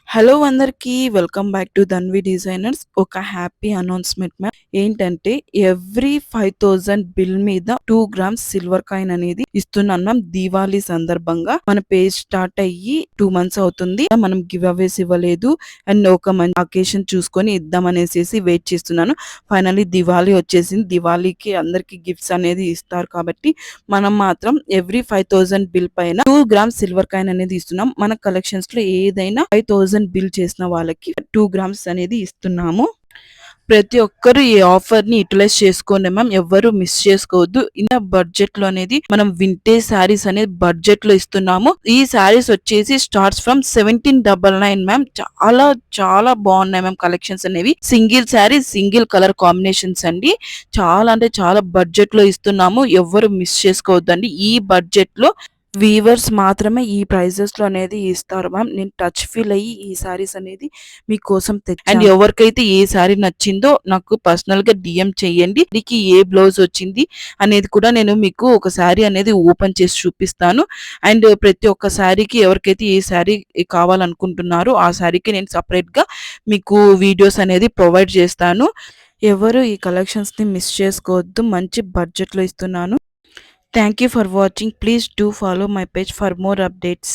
Hello అందరికీ welcome back to Dhanvi designers. ఒక happy announcement ma'am. ఏంటంటే ఎవ్రీ 5000 బిల్ మీద 2 గ్రామ్స్ సిల్వర్ కాయిన్ అనేది ఇస్తున్నాను మ్యామ్. దీవాళీ సందర్భంగా మన పేజ్ స్టార్ట్ అయ్యి 2 మంత్స్ అవుతుంది. మనం గివ్ అవేస్ ఇవ్వలేదు అండ్ ఒక మంచి అకేషన్ చూసుకొని ఇద్దాం అనేసి వెయిట్ చేస్తున్నాను. ఫైనల్లీ దివాళీ వచ్చేసింది. దివాళీకి అందరికి గిఫ్ట్స్ అనేది ఇస్తారు కాబట్టి మనం మాత్రం ఎవ్రీ 5000 బిల్ పైన 2 గ్రామ్స్ సిల్వర్ కాయిన్ అనేది ఇస్తున్నాం. మన కలెక్షన్స్ లో ఏదైనా 5000 బిల్ చేసిన వాళ్ళకి 2 గ్రామ్స్ అనేది ఇస్తున్నాము. ప్రతి ఒక్కరు ఈ ఆఫర్ ని యూటిలైజ్ చేసుకోండి మ్యామ్. ఎవ్వరు మిస్ చేసుకోవద్దు. ఇంత బడ్జెట్ లో అనేది మనం వింటేజ్ శారీస్ అనేది బడ్జెట్ లో ఇస్తున్నాము. ఈ శారీస్ వచ్చేసి స్టార్ట్స్ ఫ్రమ్ 1799 మ్యామ్. చాలా చాలా బాగున్నాయి మ్యామ్ కలెక్షన్స్ అనేవి. Single sari single colour combinations అండి. చాలా అంటే చాలా బడ్జెట్ లో ఇస్తున్నాము. ఎవ్వరు మిస్ చేసుకోవద్దండి. ఈ బడ్జెట్ లో వీవర్స్ మాత్రమే ఈ ప్రైజెస్ లో అనేది ఇస్తారు మ్యామ్. నేను టచ్ ఫీల్ అయ్యి ఈ సారీస్ అనేది మీకోసం తెచ్చాను. అండ్ ఎవరికైతే ఏ సారీ నచ్చిందో నాకు పర్సనల్ గా డిఎం చేయండి. దీనికి ఏ బ్లౌజ్ వచ్చింది అనేది కూడా నేను మీకు ఒక సారీ అనేది ఓపెన్ చేసి చూపిస్తాను. అండ్ ప్రతి ఒక్క సారీకి ఎవరికైతే ఏ సారీ కావాలనుకుంటున్నారో ఆ సారీకి నేను సపరేట్ గా మీకు వీడియోస్ అనేది ప్రొవైడ్ చేస్తాను. ఎవరు ఈ కలెక్షన్స్ ని మిస్ చేసుకోవద్దు. మంచి బడ్జెట్ లో ఇస్తున్నాను. Thank you for watching. Please do follow my page for more updates.